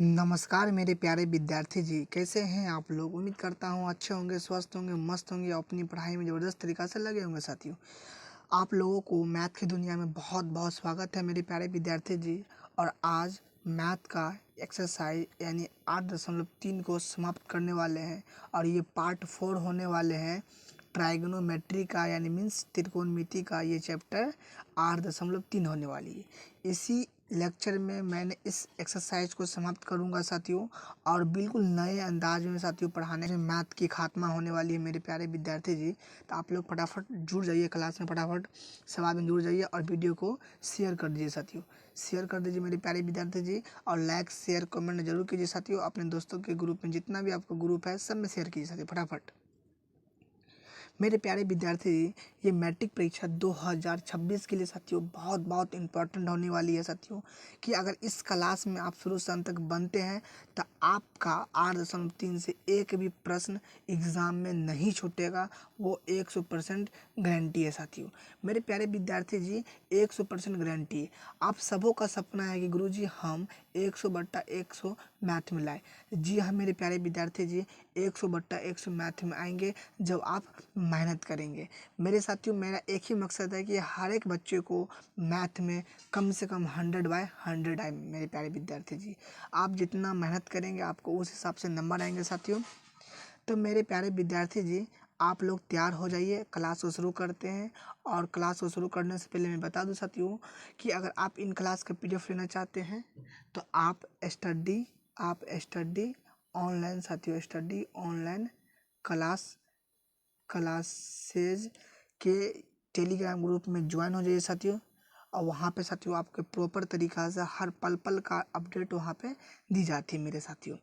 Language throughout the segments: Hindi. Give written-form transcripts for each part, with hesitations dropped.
नमस्कार मेरे प्यारे विद्यार्थी जी, कैसे हैं आप लोग। उम्मीद करता हूँ अच्छे होंगे, स्वस्थ होंगे, मस्त होंगे, अपनी पढ़ाई में ज़बरदस्त तरीक़ा से लगे होंगे। साथियों, आप लोगों को मैथ की दुनिया में बहुत बहुत स्वागत है मेरे प्यारे विद्यार्थी जी। और आज मैथ का एक्सरसाइज यानी 8.3 को समाप्त करने वाले हैं और ये पार्ट 4 होने वाले हैं। ट्राइगोनोमेट्री का यानी मीन्स त्रिकोणमिति का ये चैप्टर 8.3 होने वाली है। इसी लेक्चर में मैंने इस एक्सरसाइज को समाप्त करूंगा साथियों, और बिल्कुल नए अंदाज में साथियों पढ़ाने में मैथ की खात्मा होने वाली है मेरे प्यारे विद्यार्थी जी। तो आप लोग फटाफट जुड़ जाइए क्लास में, फटाफट सवाल में जुड़ जाइए और वीडियो को शेयर कर दीजिए साथियों। शेयर कर दीजिए मेरे प्यारे विद्यार्थी जी, और लाइक शेयर कमेंट जरूर कीजिए साथियों। अपने दोस्तों के ग्रुप में, जितना भी आपका ग्रुप है सब में शेयर कीजिए साथियों फटाफट। मेरे प्यारे विद्यार्थी, ये मैट्रिक परीक्षा 2026 के लिए साथियों बहुत बहुत इम्पोर्टेंट होने वाली है साथियों। कि अगर इस क्लास में आप शुरू से अंत तक बनते हैं तो आपका 8.3 से एक भी प्रश्न एग्ज़ाम में नहीं छूटेगा। वो 100% गारंटी है साथियों। मेरे प्यारे विद्यार्थी जी, 100% गारंटी है। आप सबों का सपना है कि गुरुजी हम 100/100 मैथ में लाए। जी हाँ मेरे प्यारे विद्यार्थी जी, 100/100 मैथ में आएंगे जब आप मेहनत करेंगे। मेरे साथियों, मेरा एक ही मकसद है कि हर एक बच्चे को मैथ में कम से कम 100/100 आए। मेरे प्यारे विद्यार्थी जी, आप जितना मेहनत करेंगे आपको उस हिसाब से नंबर आएंगे साथियों। तो मेरे प्यारे विद्यार्थी जी, आप लोग तैयार हो जाइए, क्लास को शुरू करते हैं। और क्लास को शुरू करने से पहले मैं बता दूं साथियों कि अगर आप इन क्लास का PDF लेना चाहते हैं तो आप स्टडी ऑनलाइन साथियों, स्टडी ऑनलाइन क्लासेज के टेलीग्राम ग्रुप में ज्वाइन हो जाइए साथियों। और वहाँ पे साथियों आपके प्रॉपर तरीक़ा से हर पल पल का अपडेट वहाँ पे दी जाती है मेरे साथियों।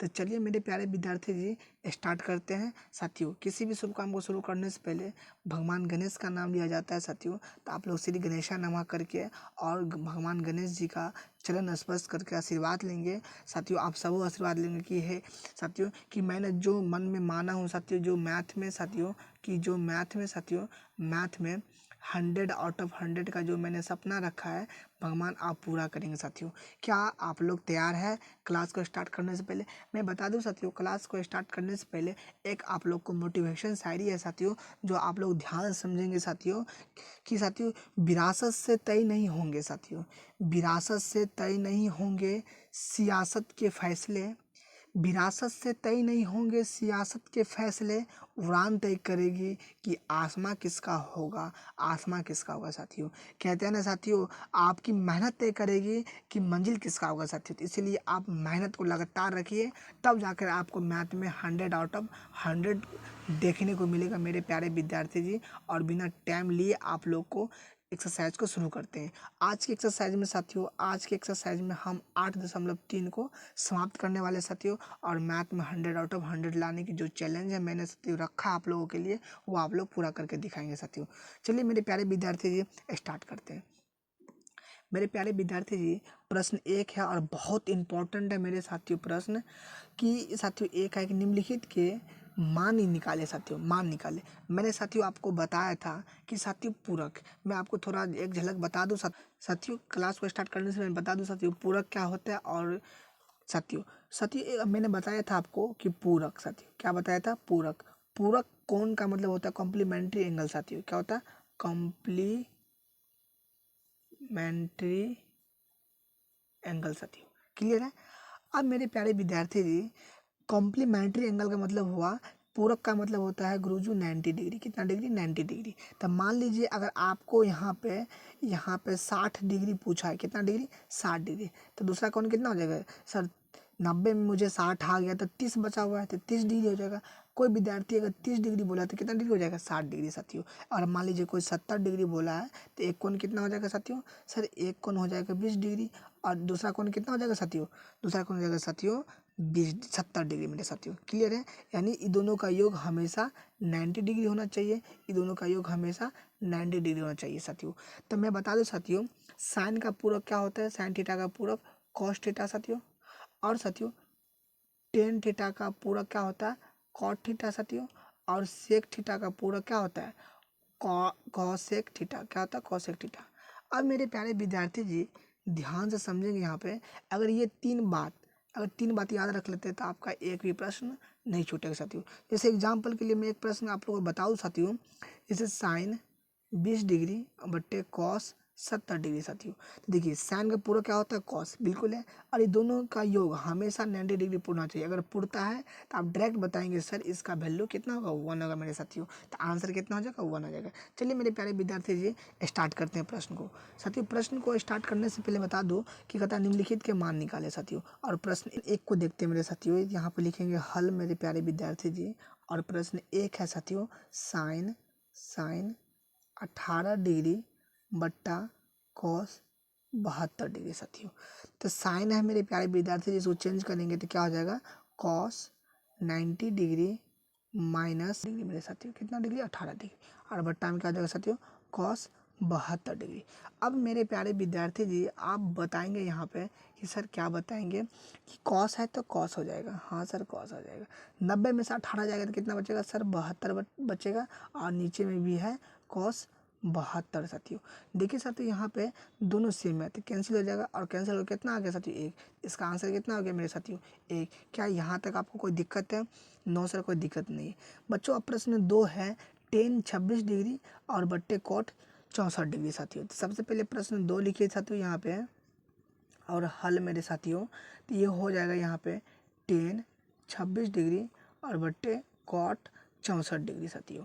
तो चलिए मेरे प्यारे विद्यार्थी जी, स्टार्ट करते हैं साथियों। किसी भी शुभ काम को शुरू करने से पहले भगवान गणेश का नाम लिया जाता है साथियों। तो आप लोग श्री गणेशा नमः करके और भगवान गणेश जी का चरण स्पर्श करके आशीर्वाद लेंगे साथियों। आप सब आशीर्वाद लेंगे कि है साथियों कि मैंने जो मन में माना हूँ साथियों, जो मैथ में साथियों, कि जो मैथ में साथियों, मैथ में 100/100 का जो मैंने सपना रखा है भगवान आप पूरा करेंगे साथियों। क्या आप लोग तैयार हैं? क्लास को स्टार्ट करने से पहले मैं बता दूं साथियों, क्लास को स्टार्ट करने से पहले एक आप लोग को मोटिवेशन शायरी है साथियों, जो आप लोग ध्यान से समझेंगे साथियों। कि साथियों, विरासत से तय नहीं होंगे साथियों, विरासत से तय नहीं होंगे सियासत के फैसले, विरासत से तय नहीं होंगे सियासत के फैसले। उड़ान तय करेगी कि आसमां किसका होगा, आसमां किसका होगा साथियों। कहते हैं ना साथियों, आपकी मेहनत तय करेगी कि मंजिल किसका होगा साथियों। तो इसीलिए आप मेहनत को लगातार रखिए, तब जाकर आपको मैथ में 100/100 देखने को मिलेगा मेरे प्यारे विद्यार्थी जी। और बिना टाइम लिए आप लोग को एक्सरसाइज को शुरू करते हैं। आज की एक्सरसाइज में साथियों, आज की एक्सरसाइज में हम 8.3 को समाप्त करने वाले साथियों। और मैथ में 100/100 लाने की जो चैलेंज है मैंने साथियों रखा आप लोगों के लिए, वो आप लोग पूरा करके दिखाएंगे साथियों। चलिए मेरे प्यारे विद्यार्थी जी, स्टार्ट करते हैं। मेरे प्यारे विद्यार्थी जी, प्रश्न 1 है और बहुत इंपॉर्टेंट है मेरे साथियों प्रश्न। कि साथियों एक है कि निम्नलिखित के मान ही निकाले साथियों, मान निकाले। मैंने साथियों आपको बताया था कि साथियों पूरक, मैं आपको थोड़ा एक झलक बता दूं साथियों। क्लास को स्टार्ट करने से मैं बता दूं साथियों पूरक क्या होता है। और साथियों मैंने बताया था आपको कि पूरक, साथियों क्या बताया था, पूरक। पूरक कौन का मतलब होता है कॉम्प्लीमेंट्री एंगल साथियों। क्या होता है कॉम्प्लीमेंट्री एंगल साथियों, क्लियर है। अब मेरे प्यारे विद्यार्थी जी, कॉम्प्लीमेंट्री एंगल का मतलब हुआ, पूरक का मतलब होता है गुरुजी 90 डिग्री। कितना डिग्री? 90 डिग्री। तब मान लीजिए अगर आपको यहाँ पे 60 डिग्री पूछा है, कितना डिग्री? 60 डिग्री। तो दूसरा कौन कितना हो जाएगा सर? 90 में मुझे 60 आ गया तो 30 बचा हुआ है तो 30 डिग्री हो जाएगा। कोई विद्यार्थी अगर 30 डिग्री बोला तो कितना डिग्री हो जाएगा? 60 डिग्री साथियों। और मान लीजिए कोई 70 डिग्री बोला है तो एक कोण कितना हो जाएगा साथियों? सर एक कोण हो जाएगा 20 डिग्री। और दूसरा कोण कितना हो जाएगा साथियों? दूसरा कोण हो जाएगा साथियों 70 डिग्री मेरे साथियों, क्लियर है। यानी इन दोनों का योग हमेशा 90 डिग्री होना चाहिए, इन दोनों का योग हमेशा 90 डिग्री होना चाहिए साथियों। तो मैं बता दूं साथियों, साइन का पूरक क्या होता है? साइन थीटा का पूरक कॉस थीटा साथियों। और साथियों टेन थीटा का पूरक क्या होता है? कॉट थीटा साथियों। और सेक थीटा का पूरक क्या होता है? Cosec theta. क्या होता है? Cosec theta. अब मेरे प्यारे विद्यार्थी जी ध्यान से समझेंगे यहाँ पे, अगर ये तीन बात अगर 3 बात याद रख लेते हैं तो आपका एक भी प्रश्न नहीं छूटेगा साथियों। जैसे एग्जाम्पल के लिए मैं एक प्रश्न आप लोगों को बताऊँ साथियों, जैसे साइन 20 डिग्री बट्टे कॉस 70 डिग्री साथियों। तो देखिए साइन का पूरा क्या होता है कॉस, बिल्कुल है, और ये दोनों का योग हमेशा 90 डिग्री पूर्णा चाहिए। अगर पुरता है तो आप डायरेक्ट बताएंगे सर इसका वैल्यू कितना होगा, 1 होगा मेरे साथियों। तो आंसर कितना हो जाएगा, 1 हो जाएगा। चलिए मेरे प्यारे विद्यार्थी जी स्टार्ट करते हैं प्रश्न को। साथियों प्रश्न को स्टार्ट करने से पहले बता दो कि कहता निम्नलिखित के मान निकाले साथियों। और प्रश्न एक को देखते हैं मेरे साथियों, यहाँ पर लिखेंगे हल मेरे प्यारे विद्यार्थी जी। और प्रश्न एक है साथियों, साइन 18 डिग्री बट्टा कॉस 72 डिग्री साथियों। तो साइन है मेरे प्यारे विद्यार्थी जी, इसको चेंज करेंगे तो क्या हो जाएगा, कॉस 90 डिग्री माइनस डिग्री मेरे साथियों, कितना डिग्री, 18 डिग्री, और बट्टा में क्या हो जाएगा साथियों, कॉस 72 डिग्री। अब मेरे प्यारे विद्यार्थी जी आप बताएंगे यहाँ पे कि सर क्या बताएंगे कि कॉस है तो कॉस हो जाएगा, हाँ सर कॉस हो जाएगा। 90 में से 18 जाएगा तो कितना बचेगा सर, 72 बचेगा, और नीचे में भी है कॉस 72 साथियों। देखिए साथियों यहाँ पे दोनों सेम है तो कैंसिल हो जाएगा, और कैंसिल हो कितना आ गया साथियों, 1। इसका आंसर कितना हो गया मेरे साथियों, 1। क्या यहाँ तक आपको कोई दिक्कत है, नो सर कोई दिक्कत नहीं है बच्चों। अब प्रश्न 2 है टेन 26 डिग्री और बट्टे कोट 64 डिग्री साथियों। तो सबसे पहले प्रश्न 2 लिखिए साथियों यहाँ पे, और हल मेरे साथियों तो ये हो जाएगा यहाँ पे टेन 26 डिग्री और बट्टे कॉट 64 डिग्री साथियों।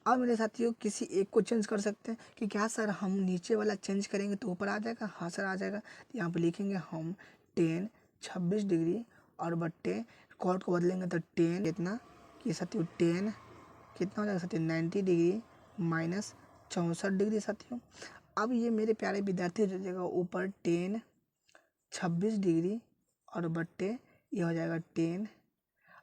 अब मेरे साथियों किसी एक को चेंज कर सकते हैं कि क्या सर हम नीचे वाला चेंज करेंगे तो ऊपर आ जाएगा, हाँ सर आ जाएगा। तो यहाँ पे लिखेंगे हम टेन 26 डिग्री और बट्टे कॉट को बदलेंगे तो टेन कितना कि साथियों, टेन कितना हो जाएगा साथियों, 90 डिग्री माइनस 64 डिग्री साथियों। अब ये मेरे प्यारे विद्यार्थी हो जाएगा ऊपर टेन 26 डिग्री और बट्टे ये हो जाएगा 10,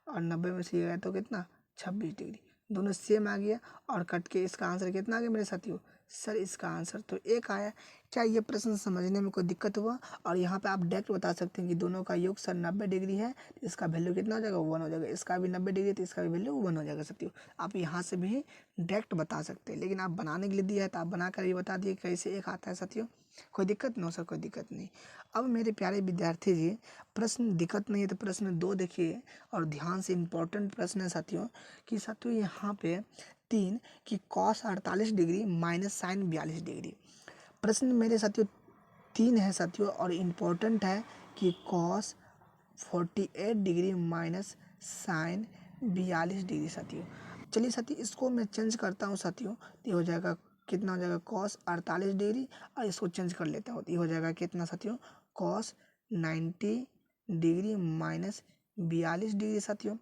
और 90 में से ये गया तो कितना 26 डिग्री, दोनों सेम आ गया। और कट के इसका आंसर कितना आ गया मेरे साथियों, सर इसका आंसर तो 1 आया। क्या ये प्रश्न समझने में कोई दिक्कत हुआ, और यहाँ पे आप डायरेक्ट बता सकते हैं कि दोनों का योग सर 90 डिग्री है तो इसका वैल्यू कितना हो जाएगा, 1 हो जाएगा। इसका भी 90 डिग्री तो इसका भी वैल्यू 1 हो जाएगा साथियों। आप यहाँ से भी डायरेक्ट बता सकते हैं, लेकिन आप बनाने के लिए दिया है तो आप बनाकर ये बता दिए कैसे 1 आता है साथियों। कोई दिक्कत नो सर कोई दिक्कत नहीं। अब मेरे प्यारे विद्यार्थी जी प्रश्न दिक्कत नहीं है तो प्रश्न 2 देखिए, और ध्यान से इम्पोर्टेंट प्रश्न है साथियों कि साथियों यहाँ पे 3 कि cos 48 degree minus sine 42 degree. प्रश्न मेरे साथियों 3 है साथियों, और इम्पोर्टेंट है कि cos 48 degree minus sine 42 degree साथियों। चलिए साथियों इसको मैं चेंज करता हूँ साथियों, ये हो जाएगा कितना हो जाएगा कॉस 48 डिग्री, और इसको चेंज कर लेता हूँ, ये हो जाएगा कितना साथियों, कॉस 90 डिग्री माइनस 42 डिग्री साथियों।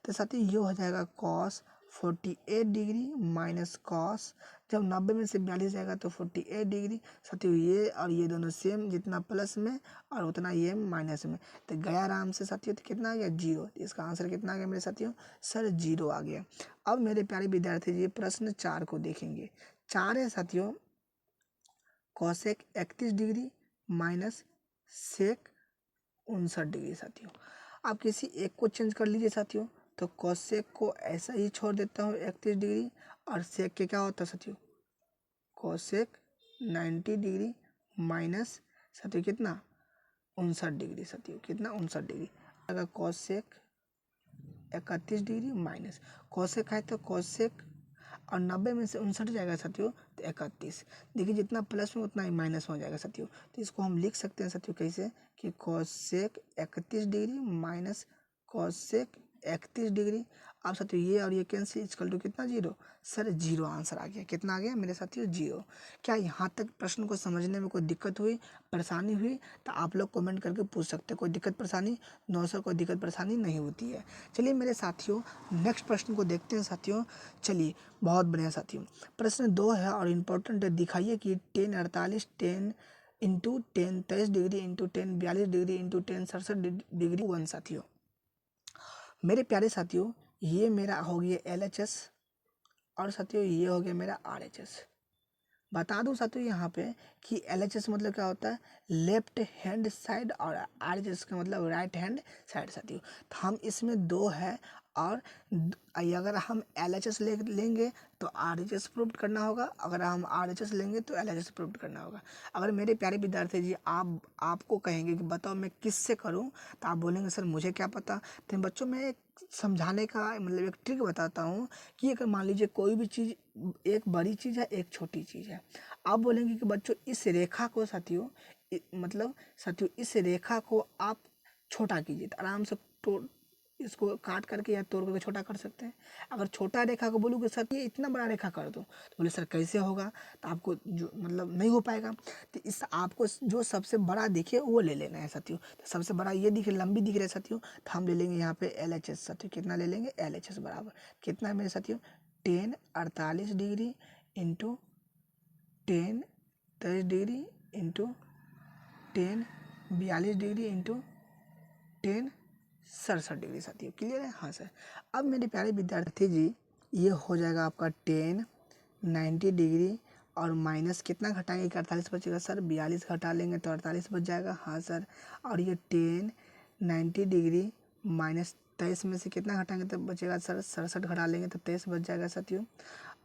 तो साथियों ये हो जाएगा कॉस 48 डिग्री माइनस कॉस, जब 90 में से 42 जाएगा तो 48 डिग्री साथियों। ये और ये दोनों सेम, जितना प्लस में और उतना ये माइनस में, तो गया आराम से साथियों। तो कितना आ गया 0, इसका आंसर कितना आ गया मेरे साथियों, सर 0 आ गया। अब मेरे प्यारे विद्यार्थी जी प्रश्न 4 को देखेंगे। 4 है साथियों, cosec 31 degree minus sec 59 degree साथियों। आप किसी एक को चेंज कर लीजिए साथियों, तो कॉसेक को ऐसा ही छोड़ देता हूँ 31 डिग्री, और सेक के क्या होता है साथियों, कॉसेक 90 डिग्री माइनस साथियों कितना 59 डिग्री साथियों, कितना 59 डिग्री। अगर कॉसेक 31 डिग्री माइनस कॉसेक है तो कॉसेक, और 90 में से 59 जाएगा साथियों तो 31। देखिए जितना प्लस में उतना ही माइनस में हो जाएगा साथियों। तो इसको हम लिख सकते हैं साथियों कैसे कि cosec 31 degree minus cosec 31 degree. अब साथियों ये और ये कैंसिल, इक्वल टू कितना 0, सर 0 आंसर आ गया। कितना आ गया मेरे साथियों 0। क्या यहाँ तक प्रश्न को समझने में कोई दिक्कत हुई, परेशानी हुई, तो आप लोग कमेंट करके पूछ सकते हैं। कोई दिक्कत परेशानी, नो सर कोई दिक्कत परेशानी नहीं होती है। चलिए मेरे साथियों नेक्स्ट प्रश्न को देखते हैं साथियों। चलिए बहुत बढ़िया साथियों, प्रश्न 2 है और इम्पोर्टेंट है। दिखाइए कि 10 48 10 into 10 23 degree into 10 42 degree into 10 67 degree 1 साथियों। मेरे प्यारे साथियों ये मेरा हो गया LHS, और साथियों ये हो गया मेरा RHS। बता दूं साथियों यहाँ पे कि LHS मतलब क्या होता है, लेफ्ट हैंड साइड, और RHS का मतलब राइट हैंड साइड साथियों। तो हम इसमें 2 है और अगर हम LHS लेंगे तो RHS प्रूव करना होगा, अगर हम RHS लेंगे तो LHS प्रूव करना होगा। अगर मेरे प्यारे विद्यार्थी जी आपको कहेंगे कि बताओ मैं किससे करूं, तो आप बोलेंगे सर मुझे क्या पता। तो बच्चों मैं एक समझाने का मतलब एक ट्रिक बताता हूँ कि अगर मान लीजिए कोई भी चीज़ एक बड़ी चीज़ है एक छोटी चीज़ है, आप बोलेंगे कि बच्चों इस रेखा को साथियों मतलब साथियों इस रेखा को आप छोटा कीजिए, तो आराम से इसको काट करके या तोड़ करके छोटा कर सकते हैं। अगर छोटा रेखा को बोलूँगे सर ये इतना बड़ा रेखा कर दो, तो बोले सर कैसे होगा, तो आपको जो मतलब नहीं हो पाएगा। तो इस आपको जो सबसे बड़ा दिखे वो ले लेना है साथियों। तो सबसे बड़ा ये दिखे, लंबी दिख रहा है साथियों, तो हम ले लेंगे यहाँ पे LHS साथियों। कितना ले लेंगे LHS बराबर कितना है मेरे साथियों 10 48 degree into 10 23 degree into 10 42 degree into 10 67 degree साथियों। क्लियर है? हाँ सर। अब मेरे प्यारे विद्यार्थी जी ये हो जाएगा आपका 10 90 डिग्री और माइनस कितना घटाएंगे कि 48 बचेगा सर, 42 घटा लेंगे तो 48 बच जाएगा। हाँ सर। और ये 10 90 डिग्री माइनस 23 में से कितना घटाएंगे तो बचेगा सर 67 घटा लेंगे तो 23 बच जाएगा साथियों।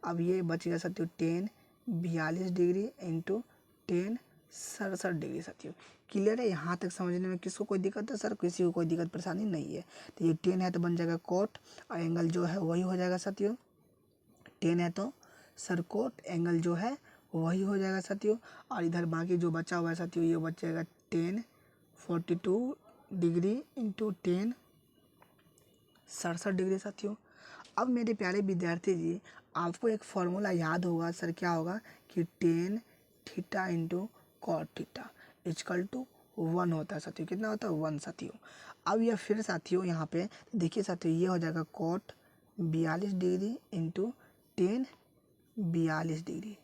अब ये बचेगा साथियों 10 42 डिग्री इंटू 10 67 डिग्री साथियों। क्लियर है? यहाँ तक समझने में किसको कोई दिक्कत है सर? किसी को कोई दिक्कत परेशानी नहीं है। तो ये 10 है तो बन जाएगा कोट और एंगल जो है वही हो जाएगा साथियों। 10 है तो सर कोट एंगल जो है वही हो जाएगा साथियों। और इधर बाकी जो बचा हुआ है साथियों ये बच जाएगा 10 42 डिग्री इंटू 10 67 डिग्री साथियों। अब मेरे प्यारे विद्यार्थी जी आपको एक फॉर्मूला याद होगा सर, क्या होगा कि 10 theta into cot theta equal to 1 होता है साथियों। कितना होता है 1 साथियों। अब यह फिर साथियों यहाँ पे देखिए साथियों ये हो जाएगा कॉट 42 डिग्री इंटू 10 42 डिग्री।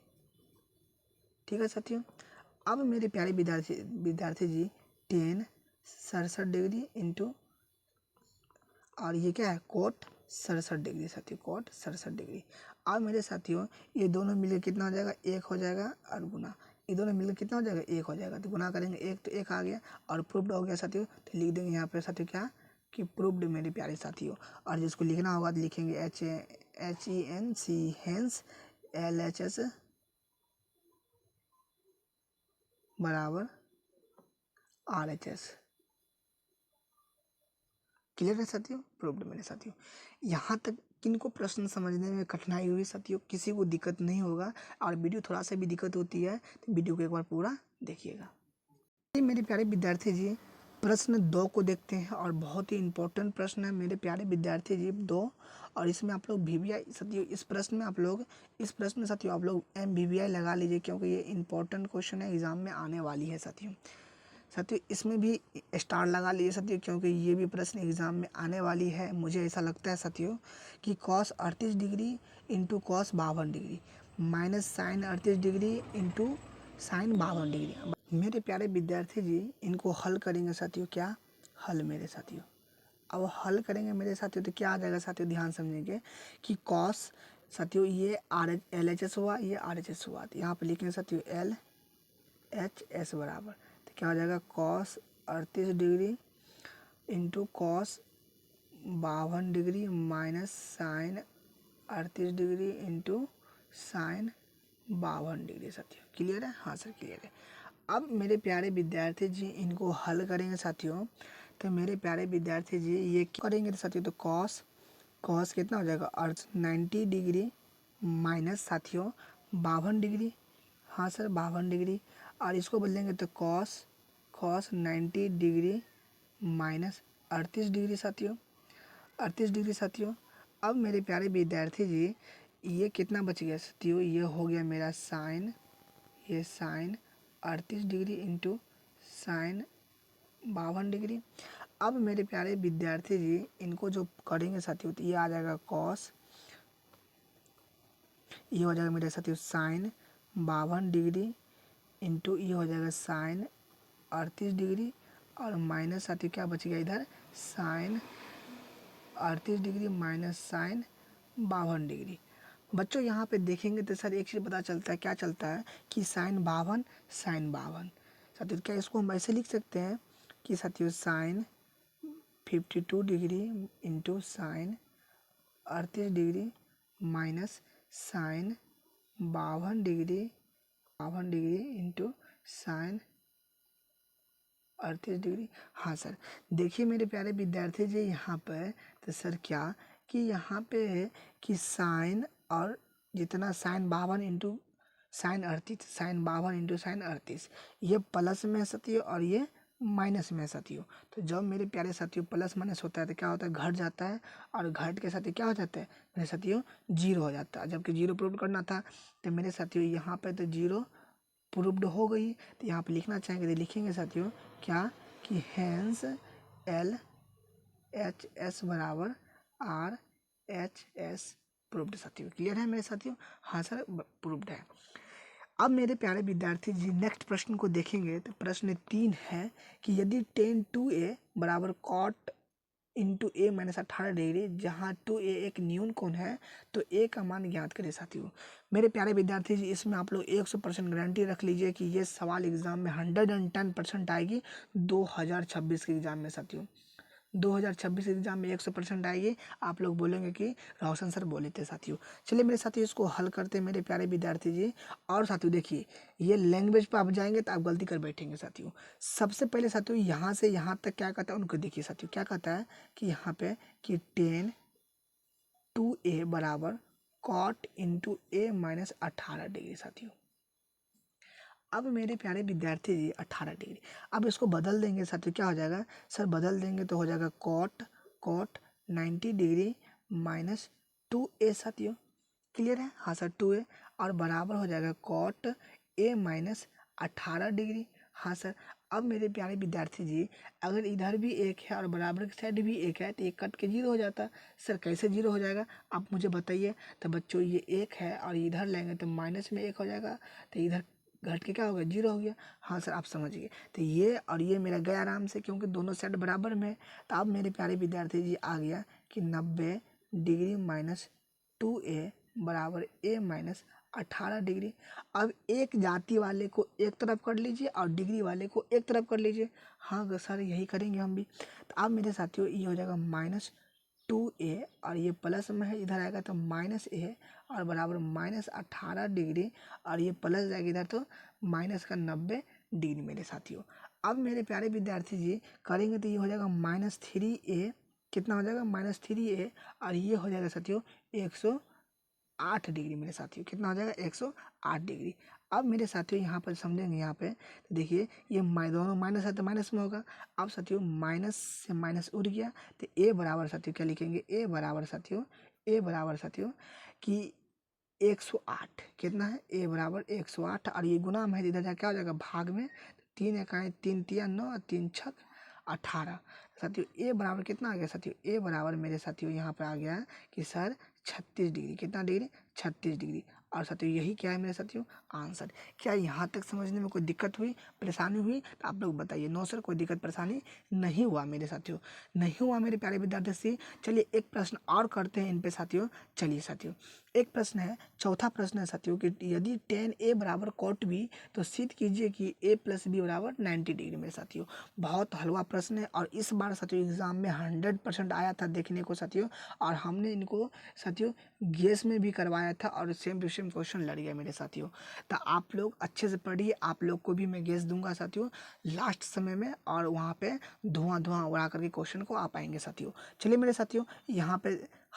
ठीक है साथियों। अब मेरे प्यारे विद्यार्थी जी 10 67 डिग्री इंटू और ये क्या है कोट 67 डिग्री साथियों, कोट 67 डिग्री। अब मेरे साथियों ये दोनों मिलकर कितना हो जाएगा 1 हो जाएगा और गुना, ये दोनों मिलकर कितना हो जाएगा 1 हो जाएगा। तो गुना करेंगे 1 तो 1 आ गया और प्रूव्ड हो गया साथियों। तो लिख देंगे यहाँ पे साथियों क्या कि प्रूव्ड मेरे प्यारे साथियों। और जिसको लिखना होगा तो लिखेंगे HENC हेंस LHS बराबर RHS। क्लियर है साथियों? प्रूव्ड मेरे साथियों। यहाँ तक किनको प्रश्न समझने में कठिनाई हुई साथियों? किसी को दिक्कत नहीं होगा। और वीडियो थोड़ा सा भी दिक्कत होती है तो वीडियो को एक बार पूरा देखिएगा। मेरे प्यारे विद्यार्थी जी प्रश्न 2 को देखते हैं और बहुत ही इंपॉर्टेंट प्रश्न है मेरे प्यारे विद्यार्थी जी 2। और इसमें आप लोग VVI साथियों इस प्रश्न में साथियों आप लोग MVVI लगा लीजिए, क्योंकि ये इंपॉर्टेंट क्वेश्चन है, एग्जाम में आने वाली है साथियों। साथियों इसमें भी स्टार लगा लीजिए साथियों, क्योंकि ये भी प्रश्न एग्जाम में आने वाली है। मुझे ऐसा लगता है साथियों कि cos 38 degree into cos 52 degree minus sine 38 degree into sine 52 degree. मेरे प्यारे विद्यार्थी जी इनको हल करेंगे साथियों, क्या हल मेरे साथियों। अब हल करेंगे मेरे साथियों तो क्या आ जाएगा साथियों, ध्यान समझेंगे कि कॉस साथियों ये LHS हुआ, ये RHS हुआ। तो यहाँ पर लिखेंगे साथियों LHS बराबर तो क्या हो जाएगा cos 38 degree into cos 52 degree minus sine 38 degree into sine 52 degree साथियों। क्लियर है? हाँ सर क्लियर है। अब मेरे प्यारे विद्यार्थी जी इनको हल करेंगे साथियों। तो मेरे प्यारे विद्यार्थी जी ये करेंगे तो साथियों तो कॉस कितना हो जाएगा 90 डिग्री माइनस साथियों 52 डिग्री। हाँ सर 52 डिग्री। और इसको बोलेंगे तो कॉस 90 डिग्री माइनस 38 डिग्री साथियों, 38 डिग्री साथियों। अब मेरे प्यारे विद्यार्थी जी ये कितना बच गया साथियों, ये हो गया मेरा साइन, ये sine 38 degree into sine 52 degree. अब मेरे प्यारे विद्यार्थी जी इनको जो करेंगे साथियों तो ये आ जाएगा कॉस, ये हो जाएगा मेरे साथियों साइन 52 डिग्री इंटू ये हो जाएगा साइन 38 डिग्री और माइनस साथियों क्या बच गया इधर sine 38 degree minus sine 52 degree. बच्चों यहाँ पे देखेंगे तो सर एक चीज़ पता चलता है, क्या चलता है कि साइन 52 साथियों क्या इसको हम ऐसे लिख सकते हैं कि साथियों sine 52 degree into sine 38 degree minus sine 52 degree into sine 38 degree. हाँ सर, देखिए मेरे प्यारे विद्यार्थी जी यहाँ पर, तो सर क्या कि यहाँ पे है कि साइन और जितना sine 52 into sine 38, sine 52 into sine 38, ये प्लस में है साथियों और ये माइनस में है साथियों। तो जब मेरे प्यारे साथियों प्लस माइनस होता है तो क्या होता है, घट जाता है, और घट के साथ क्या हो जाता है मेरे साथियों, जीरो हो जाता है। जबकि जीरो प्रूव करना था, तो मेरे साथियों यहाँ पे तो जीरो प्रूव्ड हो गई। तो यहाँ पे लिखना चाहेंगे तो लिखेंगे साथियों क्या कि हैंस एल एच एस बराबर आर एच एस प्रूव्ड साथियों। क्लियर है मेरे साथियों? हाँ सर, प्रूव्ड है। अब मेरे प्यारे विद्यार्थी जी नेक्स्ट प्रश्न को देखेंगे तो प्रश्न 3 है कि यदि tan 2a बराबर cot इंटू ए माइनस 18 डिग्री, जहाँ 2a एक न्यून कोण है, तो a का मान ज्ञात करें साथियों। मेरे प्यारे विद्यार्थी जी इसमें आप लोग 100% गारंटी रख लीजिए कि ये सवाल एग्जाम में 110% आएगी 2026 के एग्जाम में साथियों। 2026 एग्जाम में 100% आएगी। आप लोग बोलेंगे कि रोशन सर बोले थे साथियों। चलिए मेरे साथियों इसको हल करते हैं मेरे प्यारे विद्यार्थी जी। और साथियों देखिए, ये लैंग्वेज पर आप जाएंगे तो आप गलती कर बैठेंगे साथियों। सबसे पहले साथियों यहाँ से यहाँ तक क्या कहता है उनको देखिए साथियों। क्या कहता है कि यहाँ पे कि tan 2a बराबर cot इंटू ए माइनस 18 डिग्री साथियों। अब मेरे प्यारे विद्यार्थी जी 18 डिग्री, अब इसको बदल देंगे साथियों, क्या हो जाएगा सर, बदल देंगे तो हो जाएगा कॉट 90 डिग्री माइनस 2a साथियों। क्लियर है? हाँ सर 2a, और बराबर हो जाएगा कॉट ए माइनस 18 डिग्री। हाँ सर। अब मेरे प्यारे विद्यार्थी जी अगर इधर भी एक है और बराबर की साइड भी एक है तो एक कट के जीरो हो जाता। सर कैसे जीरो हो जाएगा आप मुझे बताइए। तो बच्चों ये एक है और इधर लेंगे तो माइनस में एक हो जाएगा, तो इधर घट के क्या हो गया, जीरो हो गया। हाँ सर आप समझ गए। तो ये और ये मेरा गया आराम से, क्योंकि दोनों साइड बराबर में है। तो अब मेरे प्यारे विद्यार्थी जी आ गया कि 90 डिग्री माइनस 2a बराबर a माइनस 18 डिग्री। अब एक जाति वाले को एक तरफ कर लीजिए और डिग्री वाले को एक तरफ कर लीजिए। हाँ सर यही करेंगे हम भी। तो अब मेरे साथियों ये हो जाएगा -2a और ये प्लस में है, इधर आएगा तो -a और बराबर -18 डिग्री, और ये प्लस जाएगा इधर तो -90 डिग्री मेरे साथियों। अब मेरे प्यारे विद्यार्थी जी करेंगे तो ये हो जाएगा -3a, कितना हो जाएगा -3a, और ये हो जाएगा साथियों 108 डिग्री मेरे साथियों। कितना हो जाएगा 108 डिग्री। अब मेरे साथियों यहाँ पर समझेंगे, यहाँ पे तो देखिए ये दोनों माइनस है तो माइनस में होगा। अब साथियों माइनस से माइनस उड़ गया, तो ए बराबर साथियों क्या लिखेंगे, ए बराबर साथियों कि 108। कितना है, ए बराबर 108, और ये गुना में है, इधर जाके क्या हो जाएगा भाग में, 3 इकाई 3 तिया 9 और 3 छक 18। साथियों ए बराबर कितना आ गया साथियों, ए बराबर मेरे साथियों यहाँ पे आ गया कि सर 36 डिग्री। कितना डिग्री, 36 डिग्री। और साथियों यही क्या है मेरे साथियों, आंसर। क्या यहाँ तक समझने में कोई दिक्कत हुई, परेशानी हुई तो आप लोग बताइए। नो सर कोई दिक्कत परेशानी नहीं हुआ मेरे साथियों, नहीं हुआ मेरे प्यारे विद्यार्थी से। चलिए एक प्रश्न और करते हैं इन पे साथियों। चलिए साथियों एक प्रश्न है, चौथा प्रश्न है साथियों कि यदि tan a बराबर cot b तो सिद्ध कीजिए कि a प्लस बी बराबर 90 डिग्री मेरे साथियों। बहुत हलवा प्रश्न है और इस बार साथियों एग्जाम में 100% आया था देखने को साथियों, और हमने इनको साथियों गेस में भी करवाया था और सेम टू सेम क्वेश्चन लड़ गया मेरे साथियों। तो आप लोग अच्छे से पढ़िए, आप लोग को भी मैं गेस दूंगा साथियों लास्ट समय में, और वहाँ पे धुआं उड़ा करके क्वेश्चन को आ पाएंगे साथियों। चलिए मेरे साथियों यहाँ पे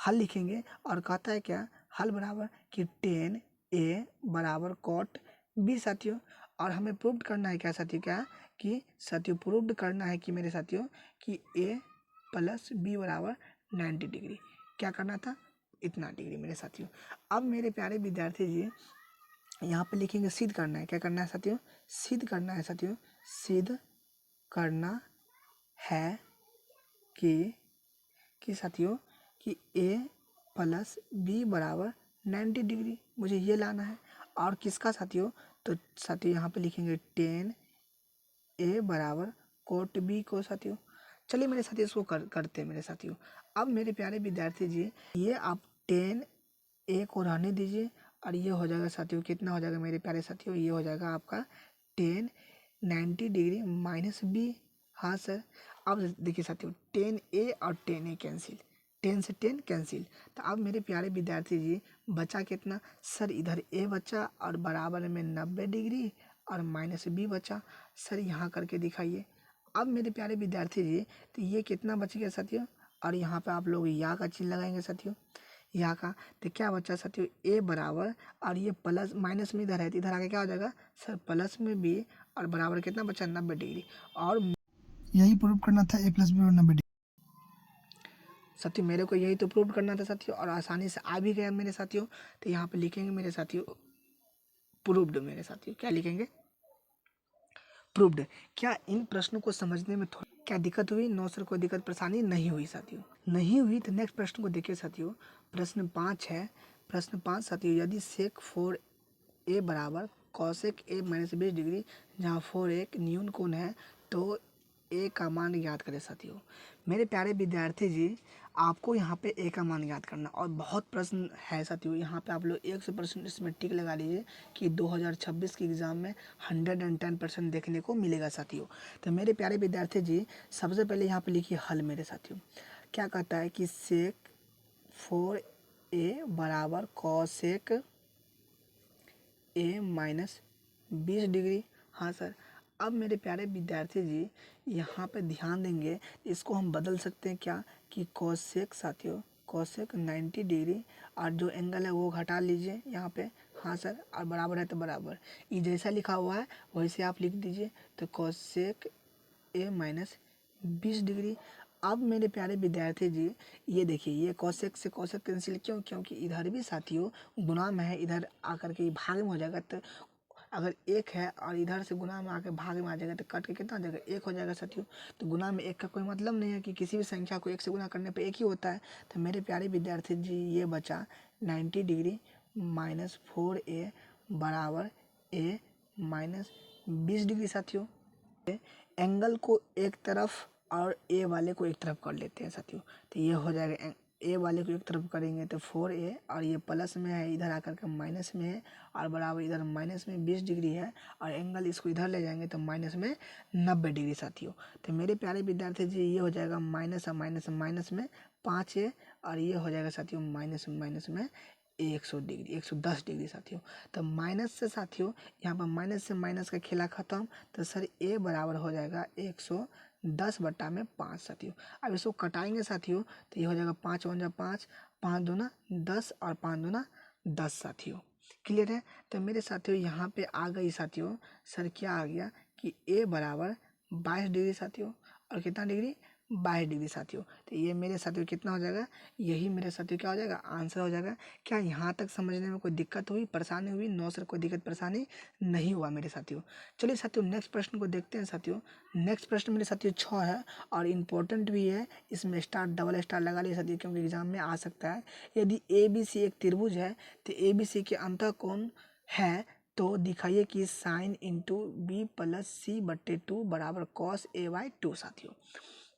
हल लिखेंगे, और कहता है क्या, हल बराबर कि tan a बराबर cot b साथियों। और हमें प्रूव करना है क्या साथियों, क्या कि साथियों प्रूव करना है कि मेरे साथियों कि a प्लस b बराबर 90 डिग्री। क्या करना था, इतना डिग्री मेरे साथियों। अब मेरे प्यारे विद्यार्थी जी यहाँ पे लिखेंगे सिद्ध करना है। क्या करना है साथियों, सिद्ध करना है साथियों, सिद्ध करना है कि साथियों कि a प्लस बी बराबर 90 डिग्री, मुझे ये लाना है। और किसका साथियों, तो साथियों यहाँ पे लिखेंगे tan a बराबर cot b को साथियों। चलिए मेरे साथियों इसको करते हैं मेरे साथियों। अब मेरे प्यारे विद्यार्थी जी ये आप tan a को रहने दीजिए, और ये हो जाएगा साथियों, कितना हो जाएगा मेरे प्यारे साथियों, ये हो जाएगा आपका tan 90 डिग्री माइनस बी। हाँ सर। अब देखिए साथियों tan a और tan a कैंसिल, 10 से 10 कैंसिल। तो अब मेरे प्यारे विद्यार्थी जी बचा कितना सर, इधर ए बचा और बराबर में 90 डिग्री और माइनस बी बचा। सर यहाँ करके दिखाइए। अब मेरे प्यारे विद्यार्थी जी तो ये कितना बच गया साथियों, और यहाँ पे आप लोग या का चिन्ह लगाएंगे साथियों, यहाँ का। तो क्या बचा साथियों, ए बराबर और ये प्लस माइनस में इधर है तो इधर आके क्या हो जाएगा सर प्लस में बी और बराबर कितना बचा 90 डिग्री। और यही प्रूव करना था ए प्लस बी और 90 डिग्री। साथियों मेरे को यही तो प्रूव करना था साथियों, और आसानी से आ भी गया मेरे साथियों। तो यहाँ पे लिखेंगे मेरे साथियों प्रूव्ड। मेरे साथियों क्या लिखेंगे, प्रूव्ड। क्या इन प्रश्नों को समझने में थोड़ी क्या दिक्कत हुई? नो सर कोई दिक्कत परेशानी नहीं हुई साथियों, नहीं हुई। तो नेक्स्ट प्रश्न को देखिए साथियों, प्रश्न 5 है। प्रश्न 5 साथियों, यदि सेक 4a बराबर कॉसेक a माइनस 20 डिग्री जहाँ 4 एक न्यून कोण है तो a का मान याद करें साथियों। मेरे प्यारे विद्यार्थी जी आपको यहाँ पे a का मान याद करना, और बहुत प्रश्न है साथियों। यहाँ पे आप लोग 100% इसमें टिक लगा लीजिए कि 2026 के एग्ज़ाम में 110% देखने को मिलेगा साथियों। तो मेरे प्यारे विद्यार्थी जी सबसे पहले यहाँ पे लिखिए हल मेरे साथियों। क्या कहता है कि सेक 4a बराबर कॉसेक a माइनस 20 डिग्री। हाँ सर। अब मेरे प्यारे विद्यार्थी जी यहाँ पे ध्यान देंगे, इसको हम बदल सकते हैं क्या कि कॉसेक साथियों, कॉसेक 90 डिग्री और जो एंगल है वो घटा लीजिए यहाँ पे। हाँ सर, और बराबर है तो बराबर, ये जैसा लिखा हुआ है वैसे आप लिख दीजिए। तो कॉसेक a माइनस 20 डिग्री। अब मेरे प्यारे विद्यार्थी जी ये देखिए, ये कॉसेक से कॉसेक कैंसिल क्यों, क्योंकि इधर भी साथियों गुणा में है, इधर आकर के भाग में हो जाएगा। तो अगर एक है और इधर से गुना में आके भाग में आ जाएगा तो कट के कितना हो जाएगा, एक हो जाएगा साथियों। तो गुना में एक का कोई मतलब नहीं है कि किसी भी संख्या को एक से गुना करने पे एक ही होता है। तो मेरे प्यारे विद्यार्थी जी ये बचा 90 डिग्री माइनस 4a बराबर a माइनस 20 डिग्री साथियों। एंगल को एक तरफ और ए वाले को एक तरफ कर लेते हैं साथियों। तो ये हो जाएगा, ए वाले को एक तरफ करेंगे तो 4a और ये प्लस में है इधर आकर के माइनस में है, और बराबर इधर माइनस में 20 डिग्री है, और एंगल इसको इधर ले जाएंगे तो माइनस में 90 डिग्री साथियों। तो मेरे प्यारे विद्यार्थी जी ये हो जाएगा माइनस और माइनस माइनस में 5a, और ये हो जाएगा साथियों माइनस माइनस में 100 डिग्री 110 डिग्री साथियों। तो माइनस से साथियों यहाँ पर माइनस से माइनस का खेला खत्म। तो सर ए बराबर हो जाएगा 110/5 साथियों। अब इसको कटाएंगे साथियों तो ये हो जाएगा 5 × 5, 5 दूना 10 और 5 दूना 10 साथियों। क्लियर है? तो मेरे साथियों यहाँ पे आ गई साथियों, सर क्या आ गया कि ए बराबर 22 डिग्री साथियों, और कितना डिग्री 22 डिग्री साथियों। तो ये मेरे साथियों कितना हो जाएगा, यही मेरे साथियों क्या हो जाएगा, आंसर हो जाएगा। क्या यहाँ तक समझने में कोई दिक्कत हुई, परेशानी हुई? नो सर कोई दिक्कत परेशानी नहीं हुआ मेरे साथियों। चलिए साथियों नेक्स्ट प्रश्न को देखते हैं साथियों। नेक्स्ट प्रश्न मेरे साथियों 6 है और इम्पोर्टेंट भी है, इसमें स्टार डबल स्टार लगा लिए साथियों क्योंकि एग्जाम में आ सकता है। यदि ABC एक त्रिभुज है तो ABC के अंतः कोण है तो दिखाइए कि साइन इंटू बी प्लस सी बट्टे 2 बराबर कॉस A/2 साथियों।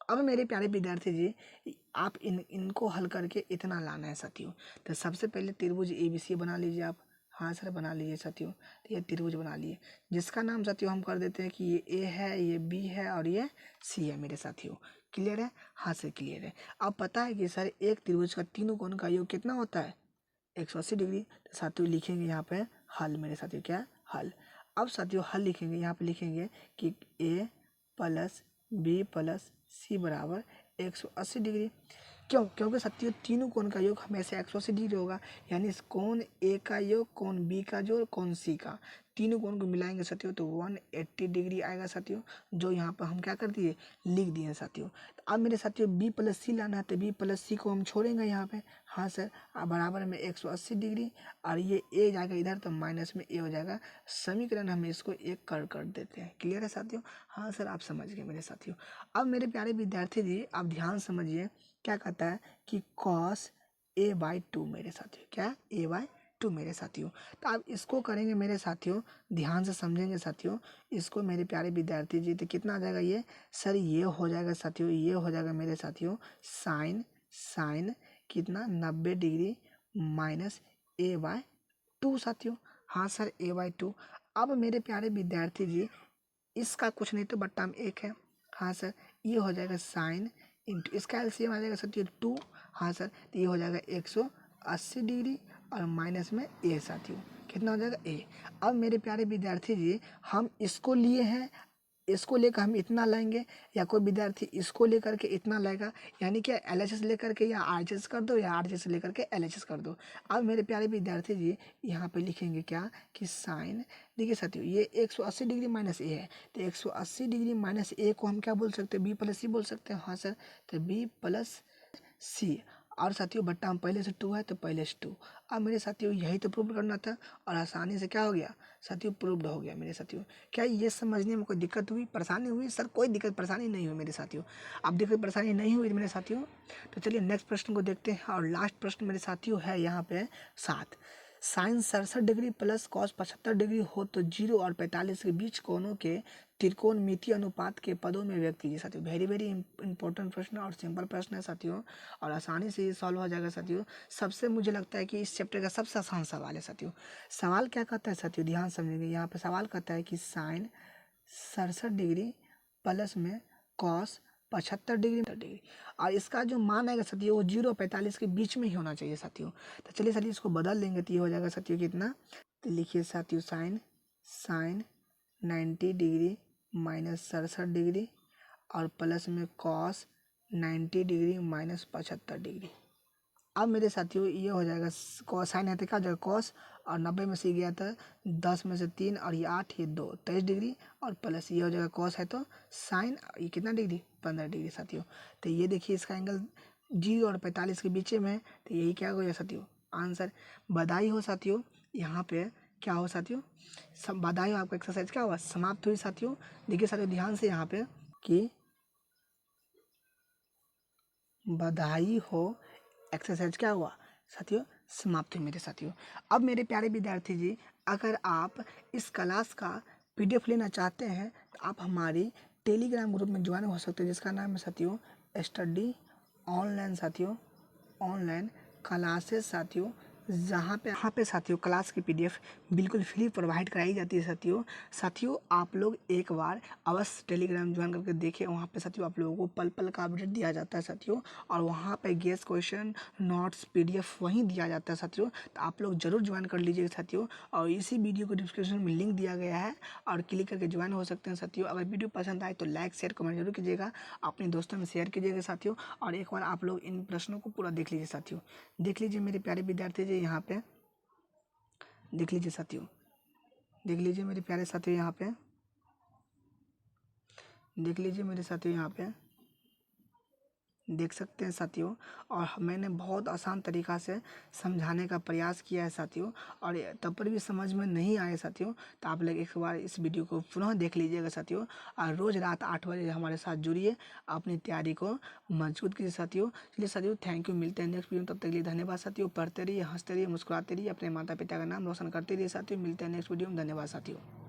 अब मेरे प्यारे विद्यार्थी जी आप इनको हल करके इतना लाना है साथियों। तो सबसे पहले त्रिभुज ABC बना लीजिए आप। हाँ सर बना लीजिए साथियों। तो ये त्रिभुज बना लिए, जिसका नाम साथियों हम कर देते हैं कि ये A है, ये B है और ये C है मेरे साथियों। क्लियर है? हाँ सर क्लियर है। अब पता है कि सर एक त्रिभुज का तीनों कोण का योग कितना होता है, 180 डिग्री। तो साथियों लिखेंगे यहाँ पे हल मेरे साथियों, क्या हल। अब साथियों हल लिखेंगे, यहाँ पे लिखेंगे कि A plus B plus C बराबर 180 डिग्री। क्यों? क्योंकि साथियों तीनों कोण का योग हमेशा 180 डिग्री होगा, यानी कोण A का योग, कोण B का योग, कोण C का, तीनों कोण को मिलाएंगे साथियों तो 180 डिग्री आएगा साथियों, जो यहाँ पर हम क्या कर दिए लिख दिए साथियों। तो अब मेरे साथियों B प्लस C लाना है तो B प्लस C को हम छोड़ेंगे यहाँ पे। हाँ सर, बराबर में 180 डिग्री और ये A जाएगा इधर तो माइनस में A हो जाएगा। समीकरण हम इसको एक कर देते हैं। क्लियर है साथियों? हाँ सर आप समझ गए मेरे साथियों। अब मेरे प्यारे विद्यार्थी जी आप ध्यान समझिए, क्या कहता है कि cos A/2 मेरे साथियों, क्या A/2 मेरे साथियों। तो आप इसको करेंगे मेरे साथियों, ध्यान से समझेंगे साथियों इसको मेरे प्यारे विद्यार्थी जी। तो कितना आ जाएगा ये सर, ये हो जाएगा साथियों, ये हो जाएगा मेरे साथियों साइन कितना 90 डिग्री माइनस A/2 साथियों। हाँ सर A/2। अब मेरे प्यारे विद्यार्थी जी इसका कुछ नहीं तो बट्टा में 1 है। हाँ सर, ये हो जाएगा साइन इंटू इसका एलसीएम आ जाएगा साथियों 2। हाँ सर, तो ये हो जाएगा 180 डिग्री और माइनस में ए साथियों, कितना हो जाएगा ए। अब मेरे प्यारे विद्यार्थी जी, हम इसको लिए हैं, इसको लेकर हम इतना लाएंगे, या कोई विद्यार्थी इसको लेकर के इतना लाएगा, यानी कि एलएचएस लेकर के या आरएचएस कर दो या आरएचएस लेकर के एलएचएस कर दो। अब मेरे प्यारे विद्यार्थी जी यहाँ पे लिखेंगे क्या कि साइन, देखिए साथियों ये 180 डिग्री माइनस ए है, तो 180 डिग्री माइनस ए को हम क्या बोल सकते हैं, बी प्लस सी बोल सकते हैं। हाँ सर, तो बी प्लस सी, और साथियों बट्टा हम पहले से 2 है तो पहले से 2। अब मेरे साथियों यही तो प्रूव करना था और आसानी से क्या हो गया साथियों, प्रूव्ड हो गया मेरे साथियों। क्या ये समझने में कोई दिक्कत हुई, परेशानी हुई? सर कोई दिक्कत परेशानी नहीं हुई मेरे साथियों। अब देखो परेशानी नहीं हुई मेरे साथियों, तो चलिए नेक्स्ट प्रश्न को देखते हैं। और लास्ट प्रश्न मेरे साथियों है यहाँ पे 7। Sine 67 degree plus cos 75 degree हो तो 0 और 45 के बीच कोणों के त्रिकोणमितीय अनुपात के पदों में व्यक्त कीजिए साथियों। वेरी वेरी इंपॉर्टेंट प्रश्न और सिंपल प्रश्न है साथियों, और आसानी से ये सॉल्व हो जाएगा साथियों। सबसे मुझे लगता है कि इस चैप्टर का सबसे आसान सवाल है साथियों। सवाल क्या कहता है साथियों, ध्यान समझेंगे। यहाँ पे सवाल कहता है कि साइन 67 डिग्री प्लस में कॉस 75 डिग्री, और इसका जो मान आएगा साथियों वो 0 और 45 के बीच में ही होना चाहिए साथियों। तो चलिए साथियों इसको बदल देंगे, तो ये हो जाएगा साथियों कितना, तो लिखिए साथियों साइन 90 डिग्री माइनस 67 डिग्री और प्लस में कॉस 90 डिग्री माइनस 75 डिग्री। अब मेरे साथियों ये हो जाएगा कॉस, साइन है तो क्या हो जाएगा कॉस, और 90 में से गया था 10 में से 3 और ये 8 ये 2 23 डिग्री, और प्लस ये हो जाएगा कॉस है तो साइन, ये कितना डिग्री 15 डिग्री साथियों। तो ये देखिए इसका एंगल 0 और 45 के बीच में है, तो यही क्या हो जाएगा साथियों आंसर। बधाई हो साथियों, यहाँ पे क्या हो साथियों, सब बधाई हो, आपका एक्सरसाइज क्या हुआ समाप्त हुई साथियों। देखिए साथियों ध्यान से यहाँ पे कि बधाई हो एक्सरसाइज क्या हुआ साथियों समाप्त हुई मेरे साथियों। अब मेरे प्यारे विद्यार्थी जी, अगर आप इस क्लास का पीडीएफ लेना चाहते हैं तो आप हमारी टेलीग्राम ग्रुप में ज्वाइन हो सकते हैं, जिसका नाम है साथियों स्टडी ऑनलाइन साथियों, ऑनलाइन क्लासेस साथियों, जहाँ पे साथियों क्लास की पीडीएफ बिल्कुल फ्री प्रोवाइड कराई जाती है साथियों आप लोग एक बार अवश्य टेलीग्राम ज्वाइन करके देखें। वहाँ पे साथियों आप लोगों को पल पल का अपडेट दिया जाता है साथियों, और वहाँ पे गेस्ट क्वेश्चन नोट्स पीडीएफ वहीं दिया जाता है साथियों। तो आप लोग जरूर ज्वाइन कर लीजिएगा साथियों, और इसी वीडियो को डिस्क्रिप्शन में लिंक दिया गया है और क्लिक करके ज्वाइन हो सकते हैं साथियों। अगर वीडियो पसंद आए तो लाइक शेयर कमेंट जरूर कीजिएगा, अपने दोस्तों में शेयर कीजिएगा साथियों, और एक बार आप लोग इन प्रश्नों को पूरा देख लीजिए साथियों। देख लीजिए मेरे प्यारे विद्यार्थी जी, यहाँ पे देख लीजिए साथियों, देख लीजिए मेरे प्यारे साथियों, यहाँ पे देख लीजिए मेरे साथियों, यहाँ पे देख सकते हैं साथियों। और मैंने बहुत आसान तरीक़ा से समझाने का प्रयास किया है साथियों, और तब पर भी समझ में नहीं आए साथियों, तो आप लोग एक बार इस वीडियो को पुनः देख लीजिएगा साथियों, और रोज़ रात 8 बजे हमारे साथ जुड़िए, अपनी तैयारी को मजबूत कीजिए साथियों। चलिए साथियों थैंक यू, मिलते हैं नेक्स्ट वीडियो, तब तक के लिए धन्यवाद साथियों। पढ़ते रहिए, हंसते रहिए, मुस्कुराते रहिए, अपने माता पिता का नाम रोशन करते रहिए साथियों। मिलते हैं नेक्स्ट वीडियो में, धन्यवाद साथियों।